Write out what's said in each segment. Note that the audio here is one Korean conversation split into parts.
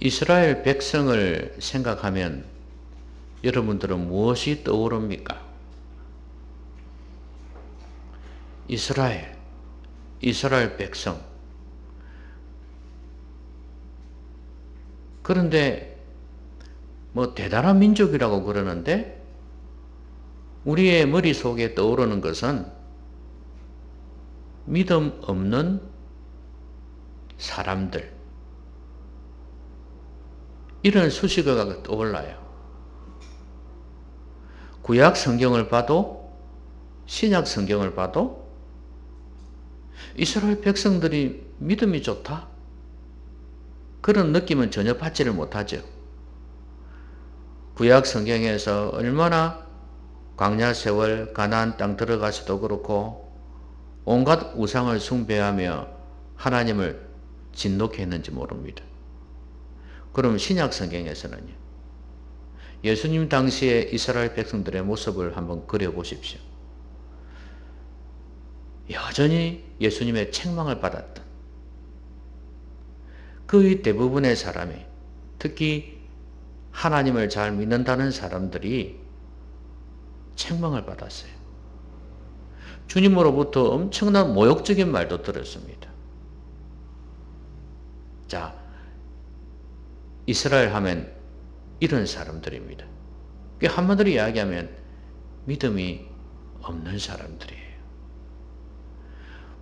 이스라엘 백성을 생각하면 여러분들은 무엇이 떠오릅니까? 이스라엘 백성. 그런데 뭐 대단한 민족이라고 그러는데 우리의 머릿속에 떠오르는 것은 믿음 없는 사람들, 이런 수식어가 떠올라요. 구약 성경을 봐도 신약 성경을 봐도 이스라엘 백성들이 믿음이 좋다? 그런 느낌은 전혀 받지를 못하죠. 구약 성경에서 얼마나 광야 세월 가나안 땅 들어가서도 그렇고 온갖 우상을 숭배하며 하나님을 진노케 했는지 모릅니다. 그럼 신약 성경에서는요. 예수님 당시에 이스라엘 백성들의 모습을 한번 그려보십시오. 여전히 예수님의 책망을 받았던 거의 대부분의 사람이, 특히 하나님을 잘 믿는다는 사람들이 책망을 받았어요. 주님으로부터 엄청난 모욕적인 말도 들었습니다. 자, 이스라엘 하면 이런 사람들입니다. 한마디로 이야기하면 믿음이 없는 사람들이에요.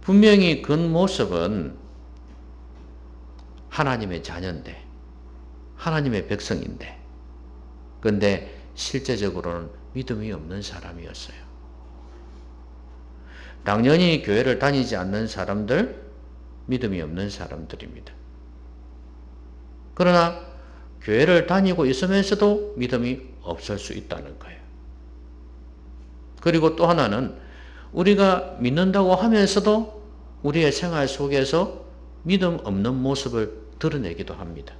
분명히 겉모습은 하나님의 자녀인데, 하나님의 백성인데, 그런데 실제적으로는 믿음이 없는 사람이었어요. 당연히 교회를 다니지 않는 사람들, 믿음이 없는 사람들입니다. 그러나 교회를 다니고 있으면서도 믿음이 없을 수 있다는 거예요. 그리고 또 하나는 우리가 믿는다고 하면서도 우리의 생활 속에서 믿음 없는 모습을 드러내기도 합니다.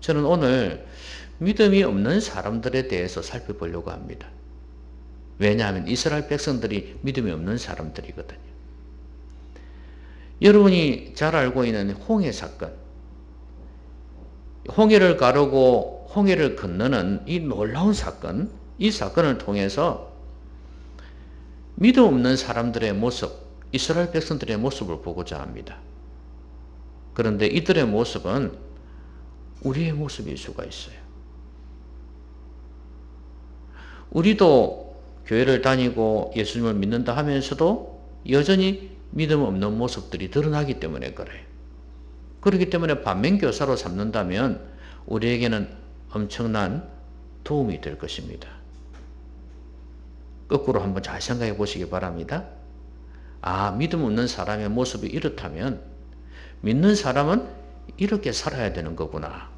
저는 오늘 믿음이 없는 사람들에 대해서 살펴보려고 합니다. 왜냐하면 이스라엘 백성들이 믿음이 없는 사람들이거든요. 여러분이 잘 알고 있는 홍해 사건, 홍해를 가르고 홍해를 건너는 이 놀라운 사건, 이 사건을 통해서 믿음 없는 사람들의 모습, 이스라엘 백성들의 모습을 보고자 합니다. 그런데 이들의 모습은 우리의 모습일 수가 있어요. 우리도 교회를 다니고 예수님을 믿는다 하면서도 여전히 믿음 없는 모습들이 드러나기 때문에 그래요. 그렇기 때문에 반면교사로 삼는다면 우리에게는 엄청난 도움이 될 것입니다. 거꾸로 한번 잘 생각해 보시기 바랍니다. 아, 믿음 없는 사람의 모습이 이렇다면 믿는 사람은 이렇게 살아야 되는 거구나.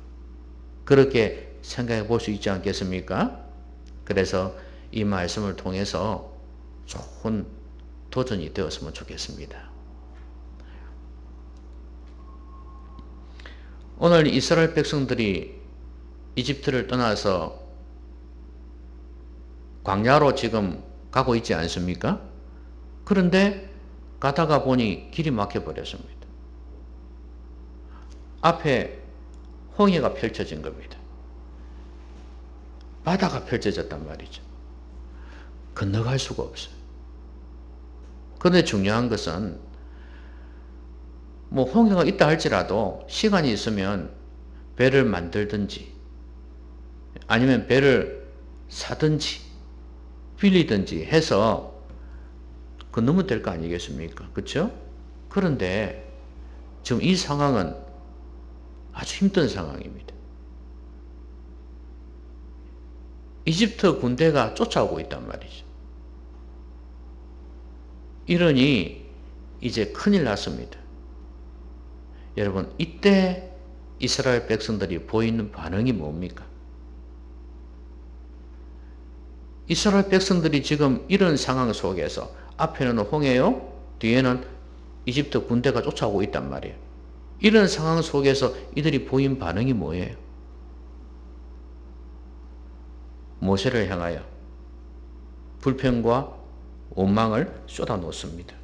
그렇게 생각해 볼 수 있지 않겠습니까? 그래서 이 말씀을 통해서 좋은 도전이 되었으면 좋겠습니다. 오늘 이스라엘 백성들이 이집트를 떠나서 광야로 지금 가고 있지 않습니까? 그런데 가다가 보니 길이 막혀버렸습니다. 앞에 홍해가 펼쳐진 겁니다. 바다가 펼쳐졌단 말이죠. 건너갈 수가 없어요. 그런데 중요한 것은 뭐 홍해가 있다 할지라도 시간이 있으면 배를 만들든지 아니면 배를 사든지 빌리든지 해서 건너면 될 거 아니겠습니까? 그렇죠? 그런데 지금 이 상황은 아주 힘든 상황입니다. 이집트 군대가 쫓아오고 있단 말이죠. 이러니 이제 큰일 났습니다. 여러분, 이때 이스라엘 백성들이 보이는 반응이 뭡니까? 이스라엘 백성들이 지금 이런 상황 속에서 앞에는 홍해요, 뒤에는 이집트 군대가 쫓아오고 있단 말이에요. 이런 상황 속에서 이들이 보인 반응이 뭐예요? 모세를 향하여 불평과 원망을 쏟아놓습니다.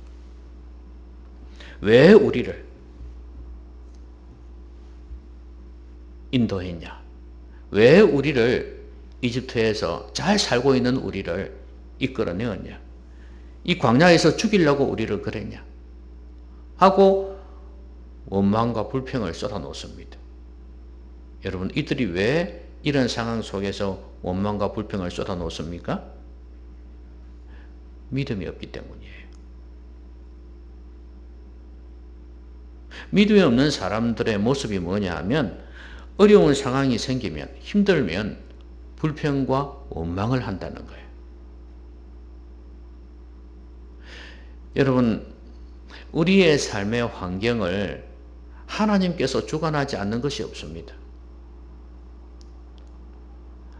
왜 우리를 인도했냐? 왜 우리를 이집트에서 잘 살고 있는 우리를 이끌어내었냐? 이 광야에서 죽이려고 우리를 그랬냐? 하고 원망과 불평을 쏟아놓습니다. 여러분, 이들이 왜 이런 상황 속에서 원망과 불평을 쏟아놓습니까? 믿음이 없기 때문이에요. 믿음이 없는 사람들의 모습이 뭐냐 하면 어려운 상황이 생기면, 힘들면 불평과 원망을 한다는 거예요. 여러분, 우리의 삶의 환경을 하나님께서 주관하지 않는 것이 없습니다.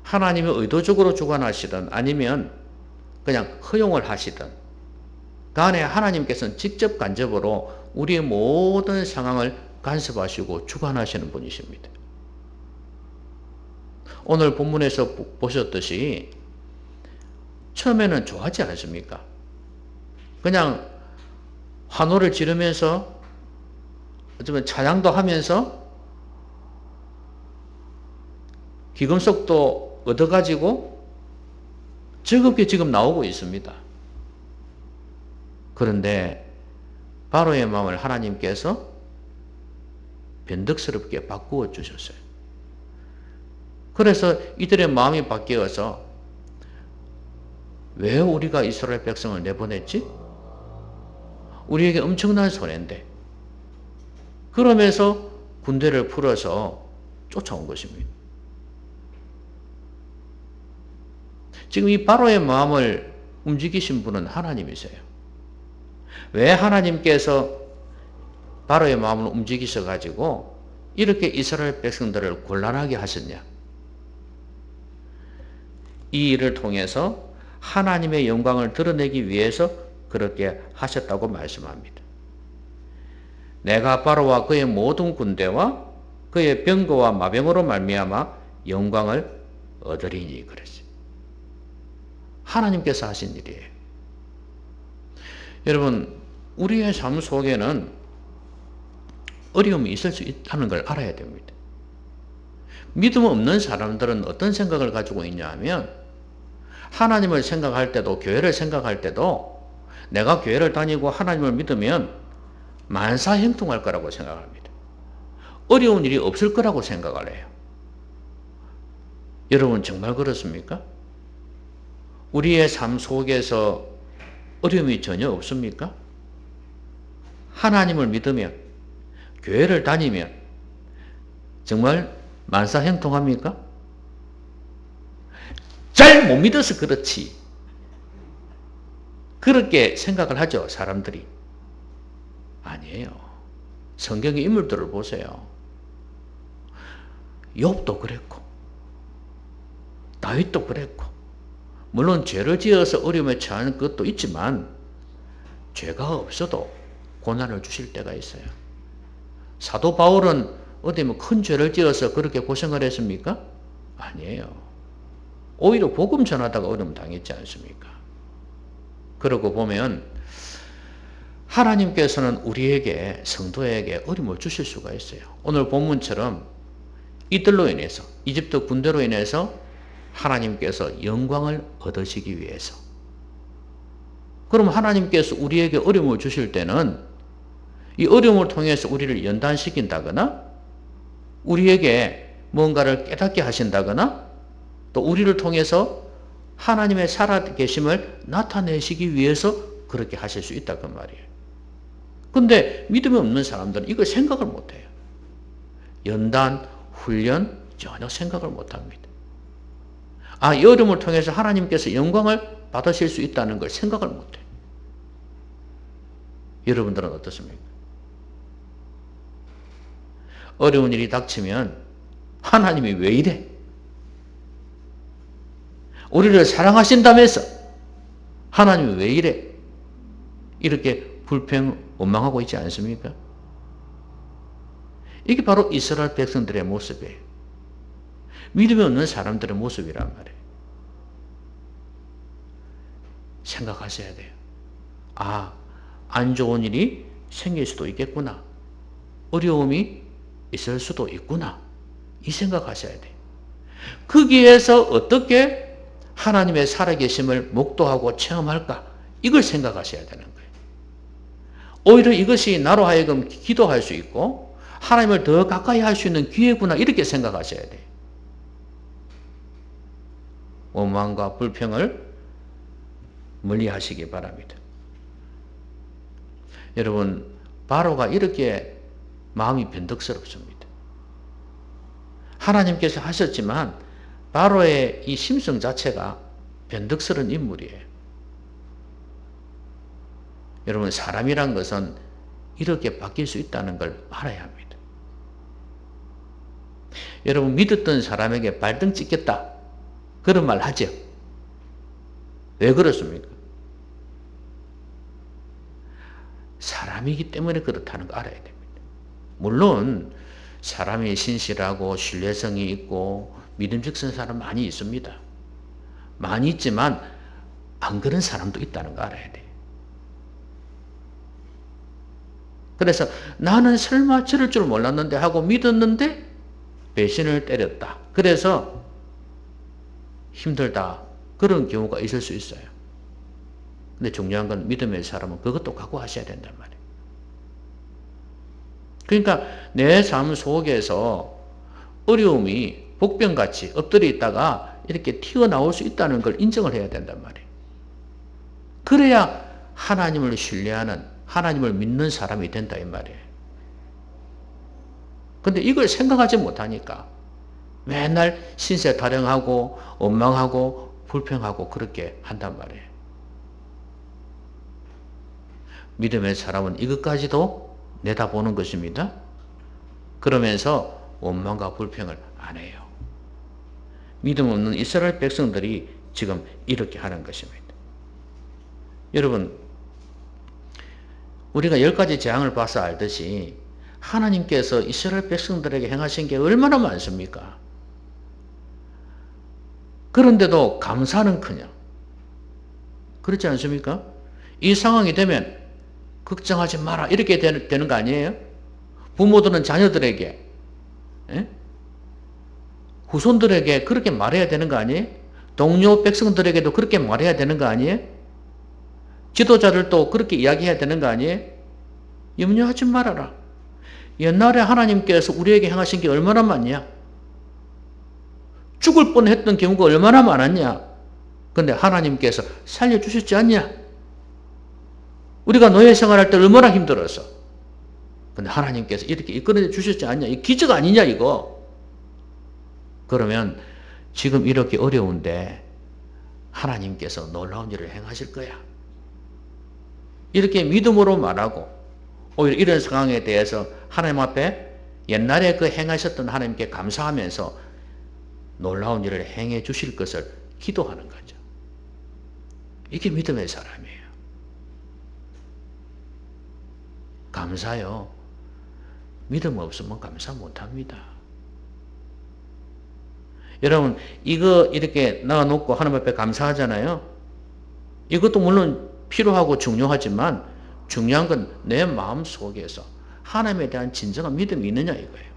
하나님이 의도적으로 주관하시든 아니면 그냥 허용을 하시든 간에 하나님께서는 직접 간접으로 우리의 모든 상황을 간섭하시고 주관하시는 분이십니다. 오늘 본문에서 보셨듯이 처음에는 좋아하지 않습니까? 그냥 환호를 지르면서 어쩌면 찬양도 하면서 기금속도 얻어가지고 즐겁게 지금 나오고 있습니다. 그런데 바로의 마음을 하나님께서 변덕스럽게 바꾸어 주셨어요. 그래서 이들의 마음이 바뀌어서 왜 우리가 이스라엘 백성을 내보냈지? 우리에게 엄청난 손해인데. 그러면서 군대를 풀어서 쫓아온 것입니다. 지금 이 바로의 마음을 움직이신 분은 하나님이세요. 왜 하나님께서 바로의 마음을 움직이셔가지고 이렇게 이스라엘 백성들을 곤란하게 하셨냐? 이 일을 통해서 하나님의 영광을 드러내기 위해서 그렇게 하셨다고 말씀합니다. 내가 바로와 그의 모든 군대와 그의 병거와 마병으로 말미암아 영광을 얻으리니 그랬어요. 하나님께서 하신 일이에요. 여러분, 우리의 삶 속에는 어려움이 있을 수 있다는 걸 알아야 됩니다. 믿음 없는 사람들은 어떤 생각을 가지고 있냐 하면 하나님을 생각할 때도 교회를 생각할 때도 내가 교회를 다니고 하나님을 믿으면 만사형통할 거라고 생각합니다. 어려운 일이 없을 거라고 생각을 해요. 여러분 정말 그렇습니까? 우리의 삶 속에서 어려움이 전혀 없습니까? 하나님을 믿으면, 교회를 다니면 정말 만사형통합니까? 잘 못 믿어서 그렇지. 그렇게 생각을 하죠, 사람들이. 아니에요. 성경의 인물들을 보세요. 욥도 그랬고, 다윗도 그랬고, 물론 죄를 지어서 어려움에 처한 것도 있지만 죄가 없어도 고난을 주실 때가 있어요. 사도 바울은 어디 뭐 큰 죄를 지어서 그렇게 고생을 했습니까? 아니에요. 오히려 복음 전하다가 어려움 당했지 않습니까? 그러고 보면 하나님께서는 우리에게, 성도에게 어려움을 주실 수가 있어요. 오늘 본문처럼 이들로 인해서, 이집트 군대로 인해서 하나님께서 영광을 얻으시기 위해서. 그럼 하나님께서 우리에게 어려움을 주실 때는 이 어려움을 통해서 우리를 연단시킨다거나 우리에게 뭔가를 깨닫게 하신다거나 또 우리를 통해서 하나님의 살아계심을 나타내시기 위해서 그렇게 하실 수 있다 그 말이에요. 근데 믿음이 없는 사람들은 이걸 생각을 못해요. 연단, 훈련 전혀 생각을 못합니다. 이 어려움을 통해서 하나님께서 영광을 받으실 수 있다는 걸 생각을 못해요. 여러분들은 어떻습니까? 어려운 일이 닥치면 하나님이 왜 이래? 우리를 사랑하신다면서 하나님이 왜 이래? 이렇게 불평, 원망하고 있지 않습니까? 이게 바로 이스라엘 백성들의 모습이에요. 믿음이 없는 사람들의 모습이란 말이에요. 생각하셔야 돼요. 안 좋은 일이 생길 수도 있겠구나. 어려움이 있을 수도 있구나. 이 생각하셔야 돼요. 거기에서 어떻게 하나님의 살아계심을 목도하고 체험할까? 이걸 생각하셔야 되는 거예요. 오히려 이것이 나로 하여금 기도할 수 있고 하나님을 더 가까이 할 수 있는 기회구나 이렇게 생각하셔야 돼요. 원망과 불평을 멀리 하시기 바랍니다. 여러분, 바로가 이렇게 마음이 변덕스럽습니다. 하나님께서 하셨지만 바로의 이 심성 자체가 변덕스러운 인물이에요. 여러분, 사람이란 것은 이렇게 바뀔 수 있다는 걸 알아야 합니다. 여러분, 믿었던 사람에게 발등 찍겠다 그런 말 하죠. 왜 그렇습니까? 사람이기 때문에 그렇다는 거 알아야 됩니다. 물론 사람이 신실하고 신뢰성이 있고 믿음직스러운 사람 많이 있습니다. 많이 있지만 안 그런 사람도 있다는 거 알아야 돼요. 그래서 나는 설마 저럴 줄 몰랐는데 하고 믿었는데 배신을 때렸다. 그래서 힘들다. 그런 경우가 있을 수 있어요. 근데 중요한 건 믿음의 사람은 그것도 각오하셔야 된단 말이에요. 그러니까 내 삶 속에서 어려움이 복병같이 엎드려 있다가 이렇게 튀어나올 수 있다는 걸 인정을 해야 된단 말이에요. 그래야 하나님을 신뢰하는, 하나님을 믿는 사람이 된다 이 말이에요. 근데 이걸 생각하지 못하니까 맨날 신세 타령하고 원망하고 불평하고 그렇게 한단 말이에요. 믿음의 사람은 이것까지도 내다보는 것입니다. 그러면서 원망과 불평을 안 해요. 믿음 없는 이스라엘 백성들이 지금 이렇게 하는 것입니다. 여러분, 우리가 10가지 재앙을 봐서 알듯이 하나님께서 이스라엘 백성들에게 행하신 게 얼마나 많습니까? 그런데도 감사는커녕 그렇지 않습니까? 이 상황이 되면 걱정하지 마라 이렇게 되는 거 아니에요? 부모들은 자녀들에게, 후손들에게 그렇게 말해야 되는 거 아니에요? 동료 백성들에게도 그렇게 말해야 되는 거 아니에요? 지도자들도 그렇게 이야기해야 되는 거 아니에요? 염려하지 말아라. 옛날에 하나님께서 우리에게 행하신 게 얼마나 많냐? 죽을 뻔했던 경우가 얼마나 많았냐? 근데 하나님께서 살려주셨지 않냐? 우리가 노예 생활할 때 얼마나 힘들었어. 근데 하나님께서 이렇게 이끌어 주셨지 않냐? 이 기적 아니냐 이거? 그러면 지금 이렇게 어려운데 하나님께서 놀라운 일을 행하실 거야. 이렇게 믿음으로 말하고 오히려 이런 상황에 대해서 하나님 앞에 옛날에 그 행하셨던 하나님께 감사하면서 놀라운 일을 행해 주실 것을 기도하는 거죠. 이게 믿음의 사람이에요. 감사요. 믿음 없으면 감사 못합니다. 여러분, 이거 이렇게 놔놓고 하나님 앞에 감사하잖아요. 이것도 물론 필요하고 중요하지만 중요한 건 내 마음 속에서 하나님에 대한 진정한 믿음이 있느냐 이거예요.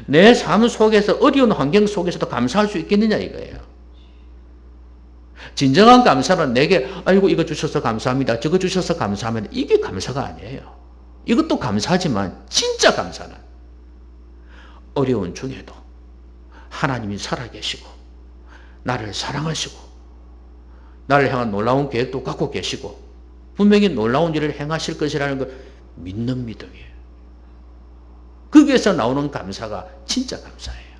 내 삶 속에서 어려운 환경 속에서도 감사할 수 있겠느냐 이거예요. 진정한 감사는 내게 아이고 이거 주셔서 감사합니다. 저거 주셔서 감사합니다. 이게 감사가 아니에요. 이것도 감사하지만 진짜 감사는 어려운 중에도 하나님이 살아계시고 나를 사랑하시고 나를 향한 놀라운 계획도 갖고 계시고 분명히 놀라운 일을 행하실 것이라는 걸 믿는 믿음이에요. 거기에서 나오는 감사가 진짜 감사예요.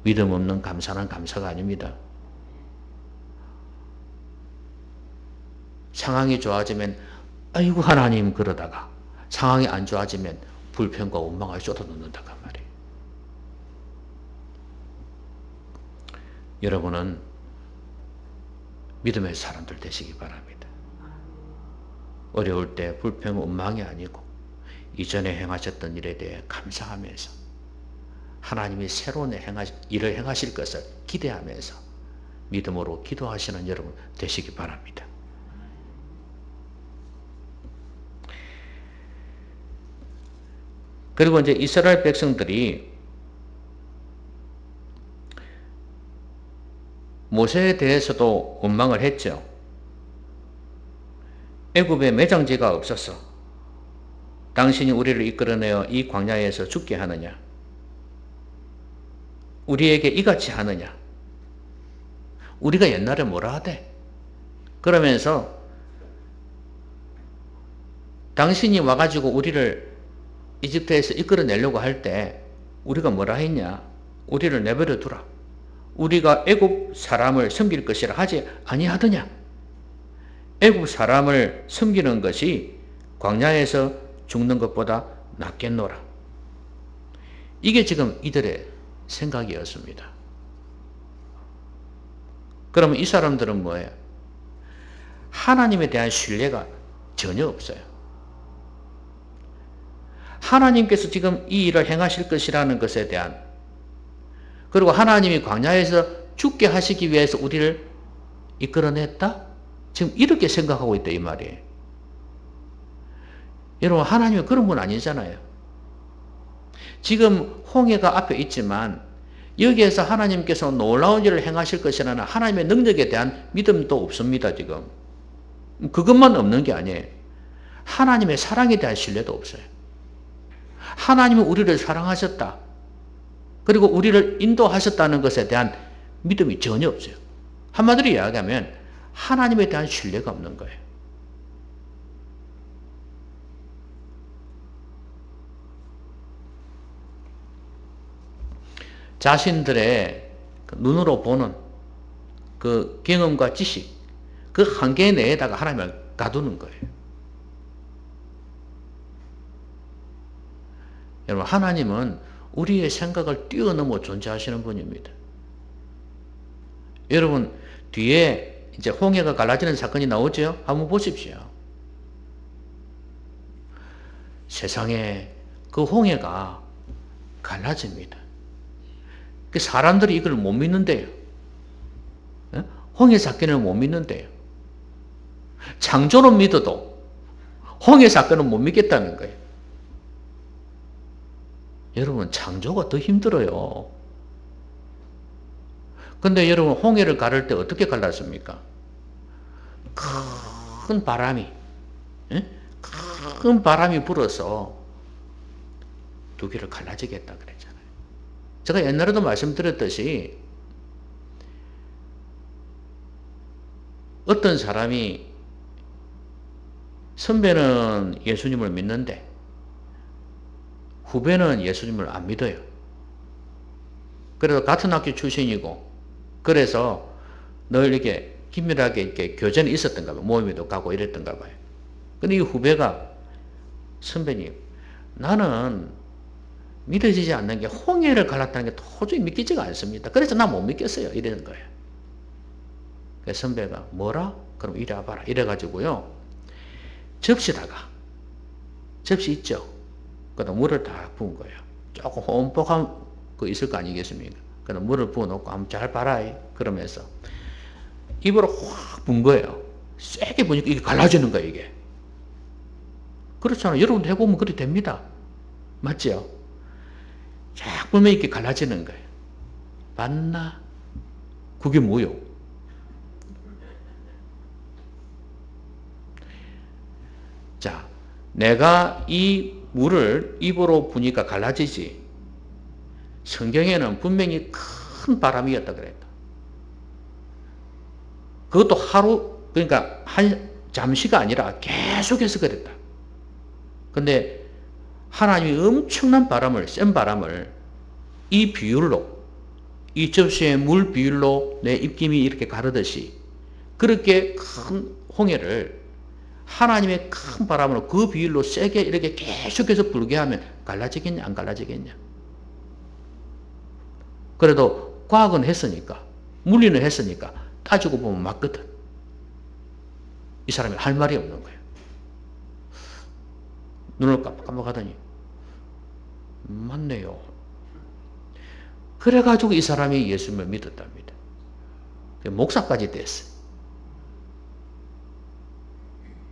믿음 없는 감사는 감사가 아닙니다. 상황이 좋아지면 아이고 하나님 그러다가 상황이 안 좋아지면 불평과 원망을 쏟아놓는다고 말이에요. 여러분은 믿음의 사람들 되시기 바랍니다. 어려울 때 불평, 원망이 아니고 이전에 행하셨던 일에 대해 감사하면서 하나님이 새로운 일을 행하실 것을 기대하면서 믿음으로 기도하시는 여러분 되시기 바랍니다. 그리고 이제 이스라엘 백성들이 모세에 대해서도 원망을 했죠. 애굽에 매장지가 없었어. 당신이 우리를 이끌어내어 이 광야에서 죽게 하느냐? 우리에게 이같이 하느냐? 우리가 옛날에 뭐라 하대? 그러면서 당신이 와가지고 우리를 이집트에서 이끌어내려고 할 때 우리가 뭐라 했냐? 우리를 내버려 두라. 우리가 애굽 사람을 섬길 것이라 하지 아니하더냐? 애굽 사람을 섬기는 것이 광야에서 죽는 것보다 낫겠노라. 이게 지금 이들의 생각이었습니다. 그러면 이 사람들은 뭐예요? 하나님에 대한 신뢰가 전혀 없어요. 하나님께서 지금 이 일을 행하실 것이라는 것에 대한, 그리고 하나님이 광야에서 죽게 하시기 위해서 우리를 이끌어냈다? 지금 이렇게 생각하고 있다 이 말이에요. 여러분, 하나님은 그런 분 아니잖아요. 지금 홍해가 앞에 있지만 여기에서 하나님께서 놀라운 일을 행하실 것이라는 하나님의 능력에 대한 믿음도 없습니다. 지금 그것만 없는 게 아니에요. 하나님의 사랑에 대한 신뢰도 없어요. 하나님은 우리를 사랑하셨다, 그리고 우리를 인도하셨다는 것에 대한 믿음이 전혀 없어요. 한마디로 이야기하면 하나님에 대한 신뢰가 없는 거예요. 자신들의 눈으로 보는 그 경험과 지식, 그 한계 내에다가 하나님을 가두는 거예요. 여러분, 하나님은 우리의 생각을 뛰어넘어 존재하시는 분입니다. 여러분, 뒤에 이제 홍해가 갈라지는 사건이 나오죠? 한번 보십시오. 세상에 그 홍해가 갈라집니다. 그 사람들이 이걸 못 믿는데요. 홍해 사건을 못 믿는데요. 창조는 믿어도 홍해 사건은 못 믿겠다는 거예요. 여러분, 창조가 더 힘들어요. 근데 여러분, 홍해를 가를 때 어떻게 갈랐습니까? 큰 바람이, 큰 바람이 불어서 두 개를 갈라지겠다 그랬잖아요. 제가 옛날에도 말씀드렸듯이 어떤 사람이 선배는 예수님을 믿는데 후배는 예수님을 안 믿어요. 그래서 같은 학교 출신이고, 그래서 늘 이렇게 긴밀하게 이렇게 교제는 있었던가 봐요. 모임에도 가고 이랬던가 봐요. 근데 이 후배가, 선배님, 나는 믿어지지 않는 게 홍해를 갈랐다는 게 도저히 믿기지가 않습니다. 그래서 나 못 믿겠어요. 이러는 거예요. 그래서 선배가 뭐라? 그럼 이리 와봐라. 이래가지고요, 접시다가, 접시 있죠? 그다음 물을 다 부은 거예요. 조금 험폭한 거 있을 거 아니겠습니까? 그다음 물을 부어놓고 한번 잘 봐라. 그러면서 입으로 확 분 거예요. 세게 부니까 이게 갈라지는 거예요, 이게. 그렇잖아요. 여러분도 해보면 그렇게 됩니다. 맞죠? 쫙 불면 이렇게 갈라지는 거예요. 맞나? 그게 뭐요? 자, 내가 이 물을 입으로 부니까 갈라지지. 성경에는 분명히 큰 바람이었다 그랬다. 그것도 하루, 그러니까 잠시가 아니라 계속해서 그랬다. 근데 하나님이 엄청난 바람을, 센 바람을 이 비율로, 이 접시의 물 비율로 내 입김이 이렇게 가르듯이 그렇게 큰 홍해를 하나님의 큰 바람으로 그 비율로 세게 이렇게 계속해서 불게 하면 갈라지겠냐, 안 갈라지겠냐? 그래도 과학은 했으니까, 물리는 했으니까 따지고 보면 맞거든. 이 사람이 할 말이 없는 거예요. 눈을 깜빡깜빡하더니 맞네요. 그래가지고 이 사람이 예수님을 믿었답니다. 목사까지 됐어요.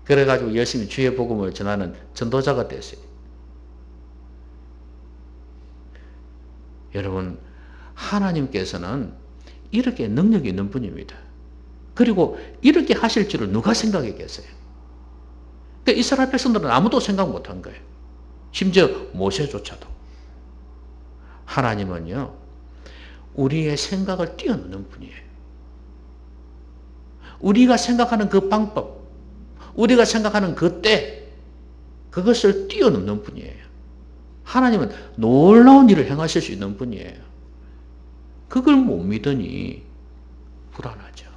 그래가지고 열심히 주의 복음을 전하는 전도자가 됐어요. 여러분, 하나님께서는 이렇게 능력이 있는 분입니다. 그리고 이렇게 하실 줄을 누가 생각했겠어요? 그러니까 이스라엘 백성들은 아무도 생각 못한 거예요. 심지어 모세조차도. 하나님은요, 우리의 생각을 뛰어넘는 분이에요. 우리가 생각하는 그 방법, 우리가 생각하는 그 때, 그것을 뛰어넘는 분이에요. 하나님은 놀라운 일을 행하실 수 있는 분이에요. 그걸 못 믿으니 불안하죠.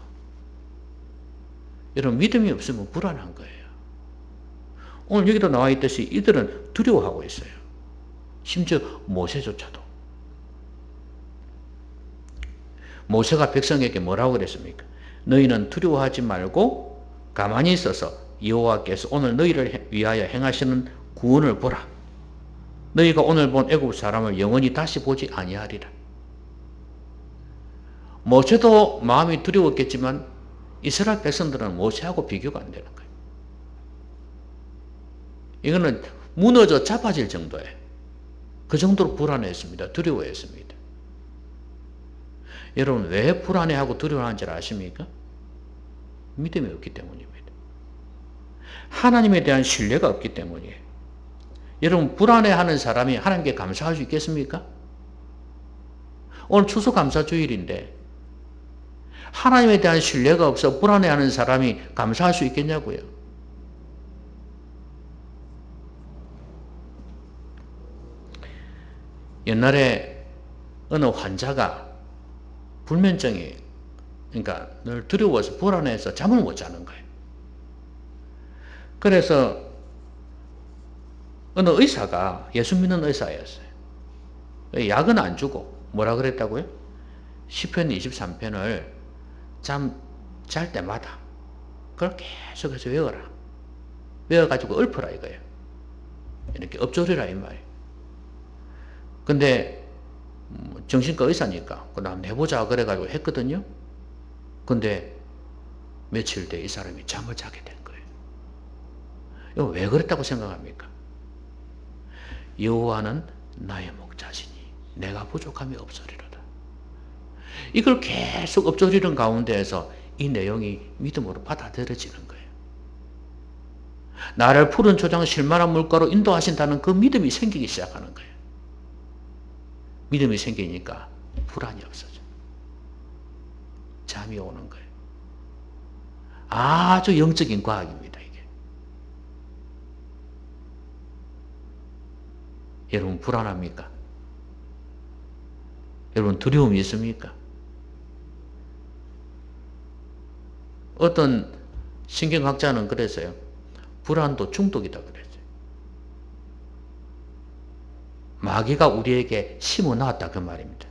여러분, 믿음이 없으면 불안한 거예요. 오늘 여기도 나와 있듯이 이들은 두려워하고 있어요. 심지어 모세조차도. 모세가 백성에게 뭐라고 그랬습니까? 너희는 두려워하지 말고 가만히 있어서 여호와께서 오늘 너희를 위하여 행하시는 구원을 보라. 너희가 오늘 본 애굽 사람을 영원히 다시 보지 아니하리라. 모세도 마음이 두려웠겠지만 이스라엘 백성들은 모세하고 비교가 안 되는 거예요. 이거는 무너져 자빠질 정도예요. 그 정도로 불안했습니다. 두려워했습니다. 여러분, 왜 불안해하고 두려워하는지 아십니까? 믿음이 없기 때문입니다. 하나님에 대한 신뢰가 없기 때문이에요. 여러분, 불안해하는 사람이 하나님께 감사할 수 있겠습니까? 오늘 추수감사주일인데 하나님에 대한 신뢰가 없어 불안해하는 사람이 감사할 수 있겠냐고요. 옛날에 어느 환자가 불면증이, 그러니까 늘 두려워서 불안해서 잠을 못 자는 거예요. 그래서 어느 의사가, 예수 믿는 의사였어요. 약은 안 주고 뭐라 그랬다고요? 시편 23편을 잘 때마다 그걸 계속해서 외워라. 외워가지고 읊어라 이거예요. 이렇게 엎조리라 이 말이에요. 근데 정신과 의사니까 그거 한번 해보자 그래가지고 했거든요. 근데 며칠 뒤에 이 사람이 잠을 자게 된 거예요. 이거 왜 그랬다고 생각합니까? 여호와는 나의 목자시니 내가 부족함이 없으리로다. 이걸 계속 엎조리는 가운데에서 이 내용이 믿음으로 받아들여지는 거예요. 나를 푸른 초장 실만한 물가로 인도하신다는 그 믿음이 생기기 시작하는 거예요. 믿음이 생기니까 불안이 없어져. 잠이 오는 거예요. 아주 영적인 과학입니다, 이게. 여러분, 불안합니까? 여러분, 두려움이 있습니까? 어떤 신경학자는 그랬어요. 불안도 중독이다 그랬어요. 마귀가 우리에게 심어놨다 그 말입니다.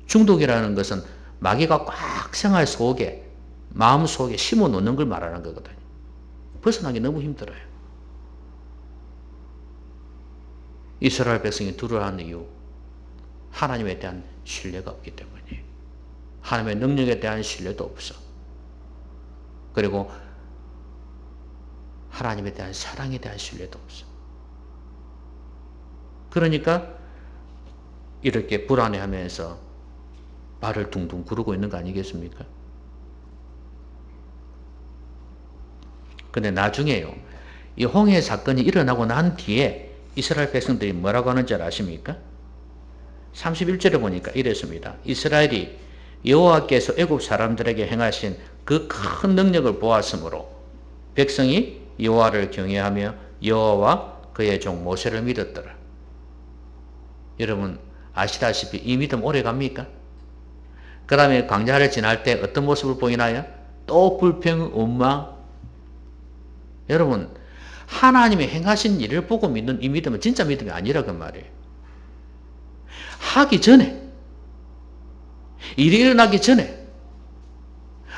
중독이라는 것은 마귀가 꽉 생활 속에, 마음 속에 심어놓는 걸 말하는 거거든요. 벗어나기 너무 힘들어요. 이스라엘 백성이 두려워하는 이유, 하나님에 대한 신뢰가 없기 때문이에요. 하나님의 능력에 대한 신뢰도 없어. 그리고 하나님에 대한 사랑에 대한 신뢰도 없어. 그러니까 이렇게 불안해하면서 발을 둥둥 구르고 있는 거 아니겠습니까? 근데 나중에요, 이 홍해 사건이 일어나고 난 뒤에 이스라엘 백성들이 뭐라고 하는지 아십니까? 31절에 보니까 이랬습니다. 이스라엘이 여호와께서 애굽 사람들에게 행하신 그 큰 능력을 보았으므로 백성이 여호와를 경외하며 여호와와 그의 종 모세를 믿었더라. 여러분 아시다시피 이 믿음 오래 갑니까? 그 다음에 광야를 지날 때 어떤 모습을 보이나요? 또 불평, 원망. 여러분, 하나님이 행하신 일을 보고 믿는 이 믿음은 진짜 믿음이 아니라 그 말이에요. 하기 전에, 일이 일어나기 전에,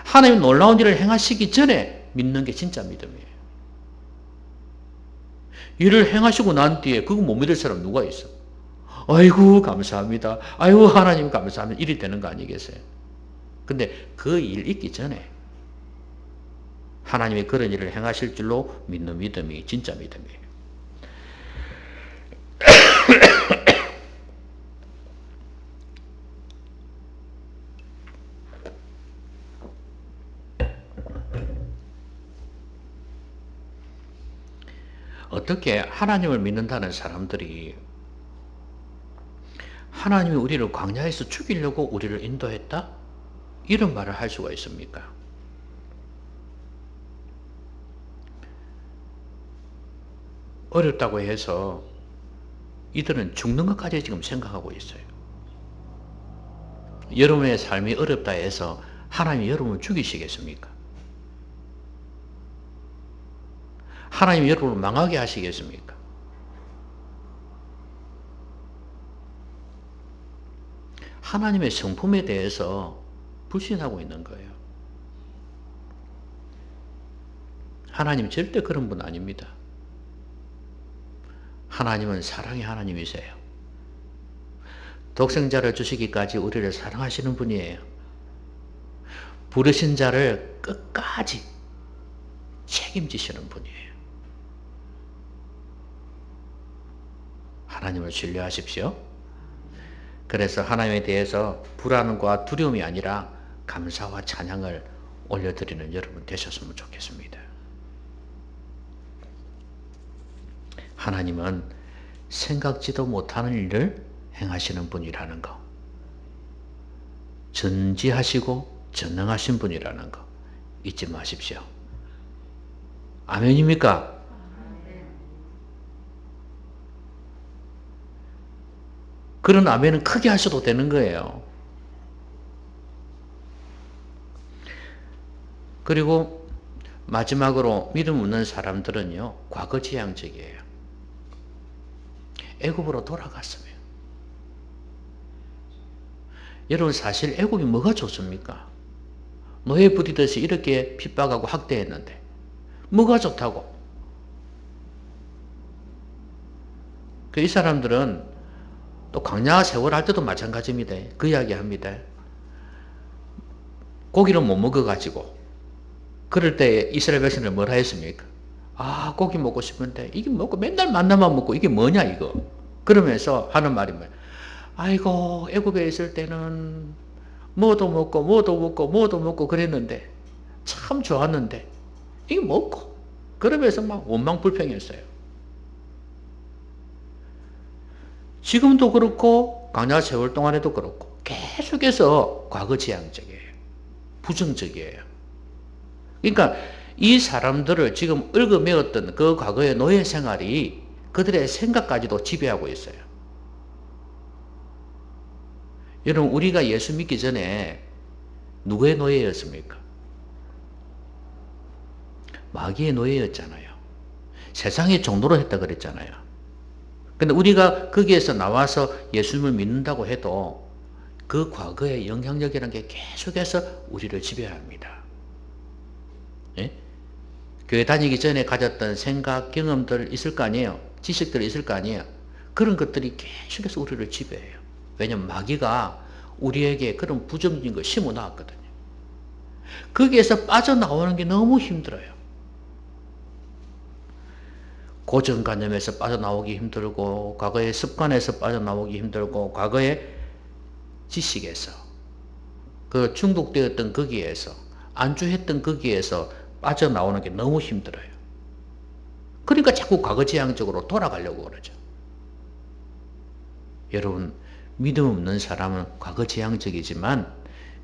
하나님 놀라운 일을 행하시기 전에 믿는 게 진짜 믿음이에요. 일을 행하시고 난 뒤에 그거 못 믿을 사람 누가 있어? 아이고 감사합니다. 아이고 하나님 감사합니다. 일이 되는 거 아니겠어요? 근데 그 일 있기 전에 하나님이 그런 일을 행하실 줄로 믿는 믿음이 진짜 믿음이에요. 어떻게 하나님을 믿는다는 사람들이 하나님이 우리를 광야에서 죽이려고 우리를 인도했다? 이런 말을 할 수가 있습니까? 어렵다고 해서 이들은 죽는 것까지 지금 생각하고 있어요. 여러분의 삶이 어렵다 해서 하나님이 여러분을 죽이시겠습니까? 하나님이 여러분을 망하게 하시겠습니까? 하나님의 성품에 대해서 불신하고 있는 거예요. 하나님 절대 그런 분 아닙니다. 하나님은 사랑의 하나님이세요. 독생자를 주시기까지 우리를 사랑하시는 분이에요. 부르신 자를 끝까지 책임지시는 분이에요. 하나님을 신뢰하십시오. 그래서 하나님에 대해서 불안과 두려움이 아니라 감사와 찬양을 올려드리는 여러분 되셨으면 좋겠습니다. 하나님은 생각지도 못하는 일을 행하시는 분이라는 거, 전지하시고 전능하신 분이라는 거 잊지 마십시오. 아멘입니까? 그런 아멘은 크게 하셔도 되는 거예요. 그리고 마지막으로 믿음 없는 사람들은요, 과거지향적이에요. 애굽으로 돌아갔으면. 여러분, 사실 애굽이 뭐가 좋습니까? 노예 부리듯이 이렇게 핍박하고 학대했는데 뭐가 좋다고? 이 사람들은 또 광야 세월 할 때도 마찬가지입니다. 그 이야기 합니다. 고기를 못 먹어가지고 그럴 때 이스라엘 백성들 뭐라 했습니까? 아, 고기 먹고 싶은데 이게 먹고 맨날 만나만 먹고 이게 뭐냐 이거. 그러면서 하는 말이 뭐야? 아이고, 애굽에 있을 때는 뭐도 먹고 그랬는데 참 좋았는데 이게 먹고 그러면서 막 원망불평했어요. 지금도 그렇고 광야 세월 동안에도 그렇고 계속해서 과거지향적이에요. 부정적이에요. 그러니까 이 사람들을 지금 얽어매었던 그 과거의 노예 생활이 그들의 생각까지도 지배하고 있어요. 여러분, 우리가 예수 믿기 전에 누구의 노예였습니까? 마귀의 노예였잖아요. 세상의 종노릇 했다 그랬잖아요. 근데 우리가 거기에서 나와서 예수님을 믿는다고 해도 그 과거의 영향력이라는 게 계속해서 우리를 지배합니다. 예? 교회 다니기 전에 가졌던 생각, 경험들 있을 거 아니에요. 지식들 있을 거 아니에요. 그런 것들이 계속해서 우리를 지배해요. 왜냐면 마귀가 우리에게 그런 부정적인 걸 심어놨거든요. 거기에서 빠져나오는 게 너무 힘들어요. 고정관념에서 빠져나오기 힘들고, 과거의 습관에서 빠져나오기 힘들고, 과거의 지식에서, 그 중독되었던 거기에서, 안주했던 거기에서 빠져나오는 게 너무 힘들어요. 그러니까 자꾸 과거지향적으로 돌아가려고 그러죠. 여러분, 믿음 없는 사람은 과거지향적이지만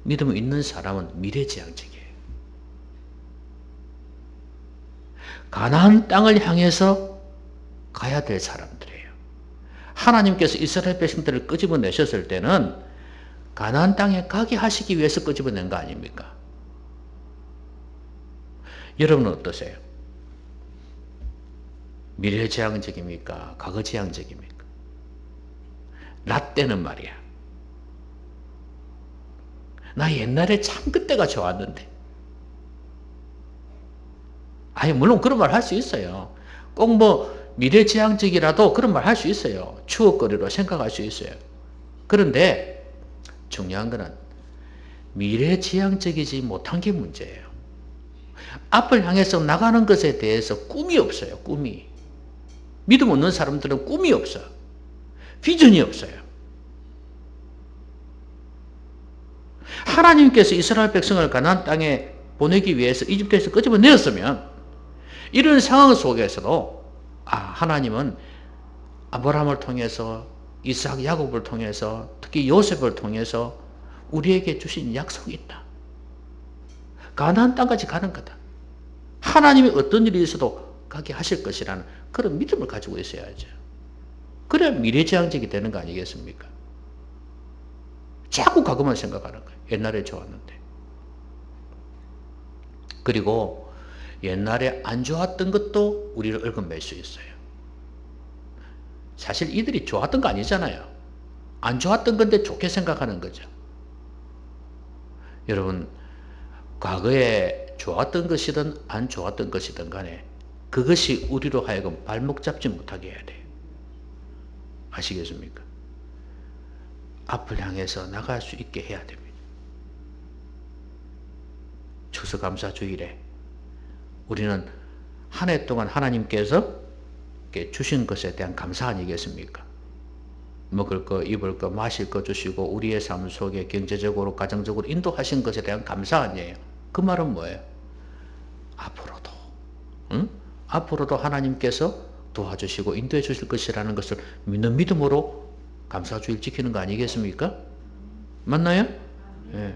믿음 있는 사람은 미래지향적이에요. 가나안 땅을 향해서 가야 될 사람들이에요. 하나님께서 이스라엘 백성들을 끄집어내셨을 때는 가나안 땅에 가게 하시기 위해서 끄집어낸 거 아닙니까? 여러분은 어떠세요? 미래지향적입니까? 과거지향적입니까? 나 때는 말이야. 나 옛날에 참 그때가 좋았는데. 아니, 물론 그런 말 할 수 있어요. 꼭 뭐 미래지향적이라도 그런 말 할 수 있어요. 추억거리로 생각할 수 있어요. 그런데 중요한 거는 미래지향적이지 못한 게 문제예요. 앞을 향해서 나가는 것에 대해서 꿈이 없어요. 꿈이. 믿음 없는 사람들은 꿈이 없어요. 비전이 없어요. 하나님께서 이스라엘 백성을 가나안 땅에 보내기 위해서 이집트에서 끄집어내었으면 이런 상황 속에서도 하나님은 아브라함을 통해서 이삭, 야곱을 통해서 특히 요셉을 통해서 우리에게 주신 약속이 있다. 가나안 땅까지 가는 거다. 하나님이 어떤 일이 있어도 가게 하실 것이라는 그런 믿음을 가지고 있어야죠. 그래야 미래지향적이 되는 거 아니겠습니까? 자꾸 과거만 생각하는 거예요. 옛날에 좋았는데. 그리고 옛날에 안 좋았던 것도 우리를 얽어맬 수 있어요. 사실 이들이 좋았던 거 아니잖아요. 안 좋았던 건데 좋게 생각하는 거죠. 여러분, 과거에 좋았던 것이든 안 좋았던 것이든 간에 그것이 우리로 하여금 발목 잡지 못하게 해야 돼요. 아시겠습니까? 앞을 향해서 나갈 수 있게 해야 됩니다. 추수감사주일에 우리는 한 해 동안 하나님께서 주신 것에 대한 감사 아니겠습니까? 먹을 거, 입을 거, 마실 거 주시고 우리의 삶 속에 경제적으로, 가정적으로 인도하신 것에 대한 감사 아니에요. 그 말은 뭐예요? 앞으로도, 앞으로도 하나님께서 도와주시고 인도해 주실 것이라는 것을 믿는 믿음으로 감사주일 지키는 거 아니겠습니까? 맞나요? 예.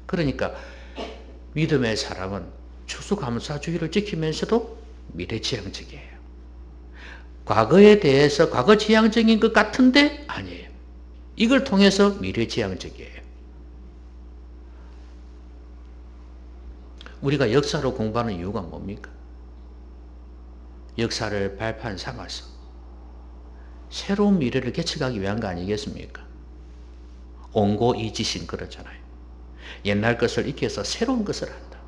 그러니까 믿음의 사람은 추수감사주일을 지키면서도 미래지향적이에요. 과거에 대해서 과거지향적인 것 같은데 아니에요. 이걸 통해서 미래지향적이에요. 우리가 역사로 공부하는 이유가 뭡니까? 역사를 발판 삼아서 새로운 미래를 개척하기 위한 거 아니겠습니까? 온고이지신 그렇잖아요. 옛날 것을 익혀서 새로운 것을 한다.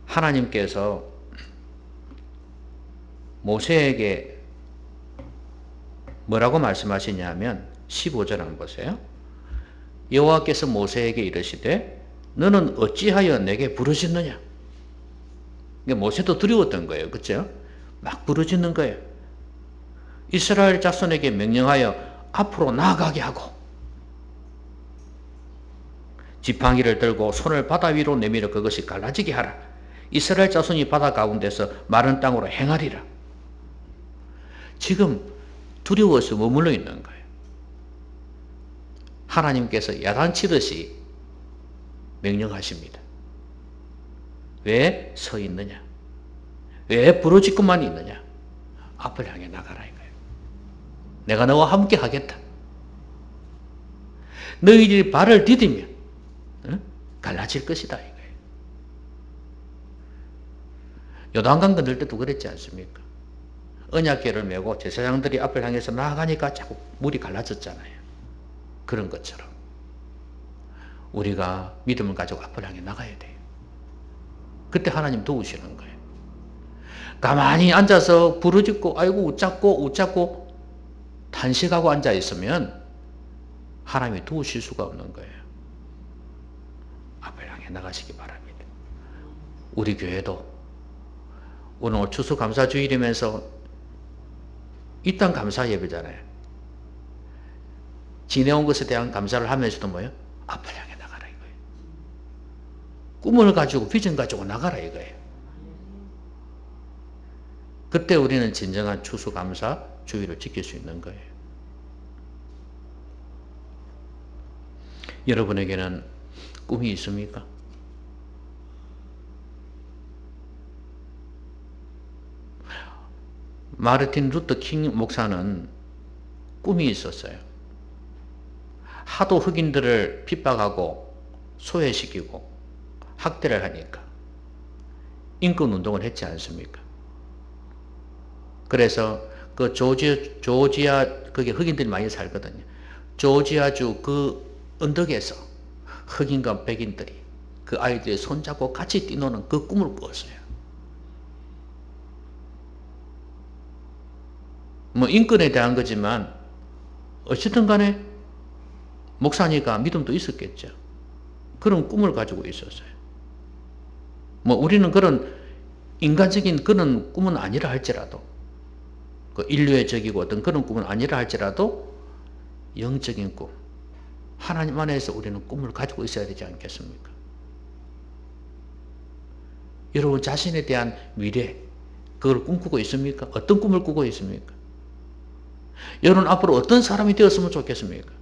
하나님께서 모세에게 뭐라고 말씀하시냐면 15절 한번 보세요. 여호와께서 모세에게 이르시되 너는 어찌하여 내게 부르짖느냐. 모세도 두려웠던 거예요. 그렇죠? 막 부르짖는 거예요. 이스라엘 자손에게 명령하여 앞으로 나아가게 하고 지팡이를 들고 손을 바다 위로 내밀어 그것이 갈라지게 하라. 이스라엘 자손이 바다 가운데서 마른 땅으로 행하리라. 지금 두려워서 머물러 있는 거예요. 하나님께서 야단치듯이 명령하십니다. 왜 서 있느냐? 왜 부르짖고만 있느냐? 앞을 향해 나가라 이거예요. 내가 너와 함께 하겠다. 너희들이 발을 디디면 갈라질 것이다 이거예요. 요단강 건널 때도 그랬지 않습니까? 언약궤를 메고 제사장들이 앞을 향해서 나아가니까 자꾸 물이 갈라졌잖아요. 그런 것처럼 우리가 믿음을 가지고 앞을 향해 나가야 돼요. 그때 하나님 도우시는 거예요. 가만히 앉아서 부르짖고 아이고 웃잡고 탄식하고 앉아있으면 하나님이 도우실 수가 없는 거예요. 앞을 향해 나가시기 바랍니다. 우리 교회도 오늘 추수감사주일이면서 일단 감사 예배잖아요. 지내온 것에 대한 감사를 하면서도 뭐예요? 앞을 향해 나가라 이거예요. 꿈을 가지고 비전 가지고 나가라 이거예요. 그때 우리는 진정한 추수감사주일을 지킬 수 있는 거예요. 여러분에게는 꿈이 있습니까? 마르틴 루터 킹 목사는 꿈이 있었어요. 하도 흑인들을 핍박하고 소외시키고 학대를 하니까 인권운동을 했지 않습니까? 그래서 그 조지아 거기 흑인들이 많이 살거든요. 조지아주 그 언덕에서 흑인과 백인들이 그 아이들이 손잡고 같이 뛰노는 그 꿈을 꾸었어요. 뭐 인권에 대한 거지만 어쨌든 간에 목사니까 믿음도 있었겠죠. 그런 꿈을 가지고 있었어요. 뭐 우리는 그런 인간적인 그런 꿈은 아니라 할지라도 그 인류의 적이고 어떤 그런 꿈은 아니라 할지라도 영적인 꿈, 하나님 안에서 우리는 꿈을 가지고 있어야 되지 않겠습니까? 여러분 자신에 대한 미래, 그걸 꿈꾸고 있습니까? 어떤 꿈을 꾸고 있습니까? 여러분 앞으로 어떤 사람이 되었으면 좋겠습니까?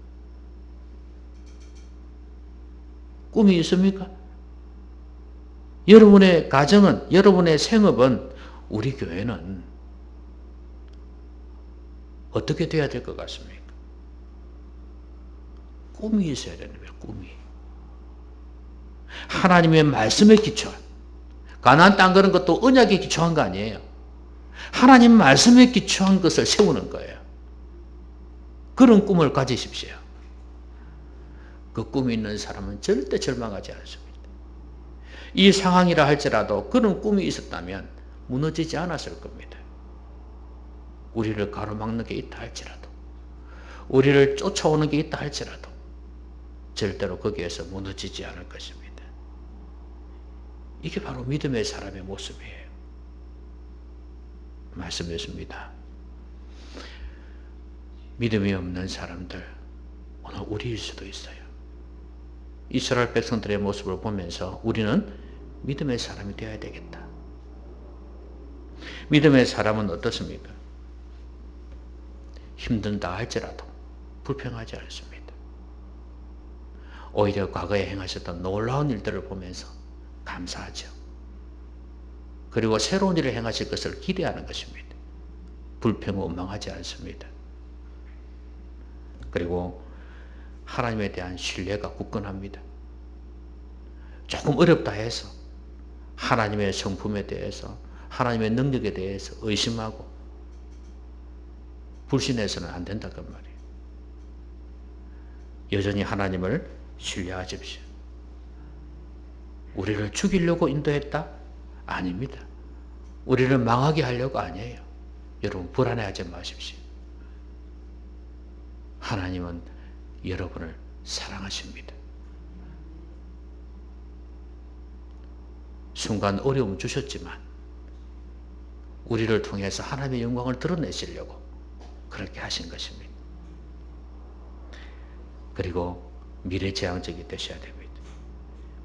꿈이 있습니까? 여러분의 가정은, 여러분의 생업은, 우리 교회는 어떻게 돼야 될 것 같습니까? 꿈이 있어야 되는 거예요. 꿈이. 하나님의 말씀에 기초한, 가나안 땅 그런 것도 언약에 기초한 거 아니에요. 하나님 말씀에 기초한 것을 세우는 거예요. 그런 꿈을 가지십시오. 그 꿈이 있는 사람은 절대 절망하지 않습니다. 이 상황이라 할지라도 그런 꿈이 있었다면 무너지지 않았을 겁니다. 우리를 가로막는 게 있다 할지라도, 우리를 쫓아오는 게 있다 할지라도 절대로 거기에서 무너지지 않을 것입니다. 이게 바로 믿음의 사람의 모습이에요. 말씀했습니다. 믿음이 없는 사람들, 오늘 우리일 수도 있어요. 이스라엘 백성들의 모습을 보면서 우리는 믿음의 사람이 되어야 되겠다. 믿음의 사람은 어떻습니까? 힘든다 할지라도 불평하지 않습니다. 오히려 과거에 행하셨던 놀라운 일들을 보면서 감사하죠. 그리고 새로운 일을 행하실 것을 기대하는 것입니다. 불평원망하지 않습니다. 그리고 하나님에 대한 신뢰가 굳건합니다. 조금 어렵다 해서 하나님의 성품에 대해서, 하나님의 능력에 대해서 의심하고 불신해서는 안 된다 그 말이에요. 여전히 하나님을 신뢰하십시오. 우리를 죽이려고 인도했다? 아닙니다. 우리를 망하게 하려고 아니에요. 여러분 불안해하지 마십시오. 하나님은 여러분을 사랑하십니다. 순간 어려움 주셨지만 우리를 통해서 하나님의 영광을 드러내시려고 그렇게 하신 것입니다. 그리고 미래지향적이 되셔야 됩니다.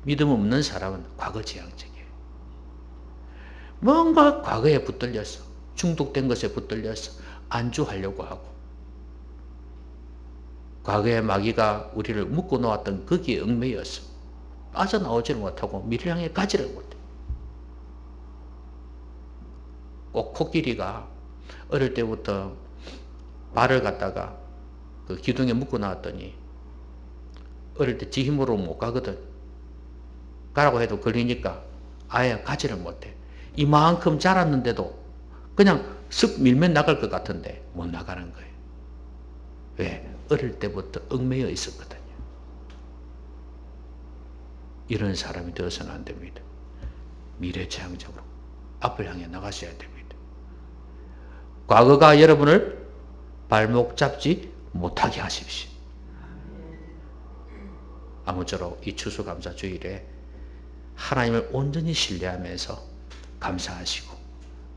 믿음 없는 사람은 과거지향적이에요. 뭔가 과거에 붙들려서, 중독된 것에 붙들려서 안주하려고 하고, 과거의 마귀가 우리를 묶어 놓았던 거기에 얽매여서 빠져나오지를 못하고 미래를 향해 가지를 못해요. 꼭 코끼리가 어릴 때부터 발을 갖다가 그 기둥에 묶어 놨더니 어릴 때 지 힘으로 못 가거든. 가라고 해도 걸리니까 아예 가지를 못해. 이만큼 자랐는데도 그냥 쓱 밀면 나갈 것 같은데 못 나가는 거예요. 왜? 어릴 때부터 얽매여 있었거든요. 이런 사람이 되어서는 안 됩니다. 미래지향적으로 앞을 향해 나가셔야 됩니다. 과거가 여러분을 발목 잡지 못하게 하십시오. 아무쪼록 이 추수감사주일에 하나님을 온전히 신뢰하면서 감사하시고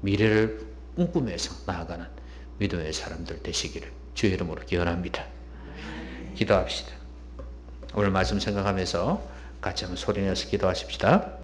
미래를 꿈꾸면서 나아가는 믿음의 사람들 되시기를 주의 이름으로 기원합니다. 기도합시다. 오늘 말씀 생각하면서 같이 한번 소리내서 기도하십시다.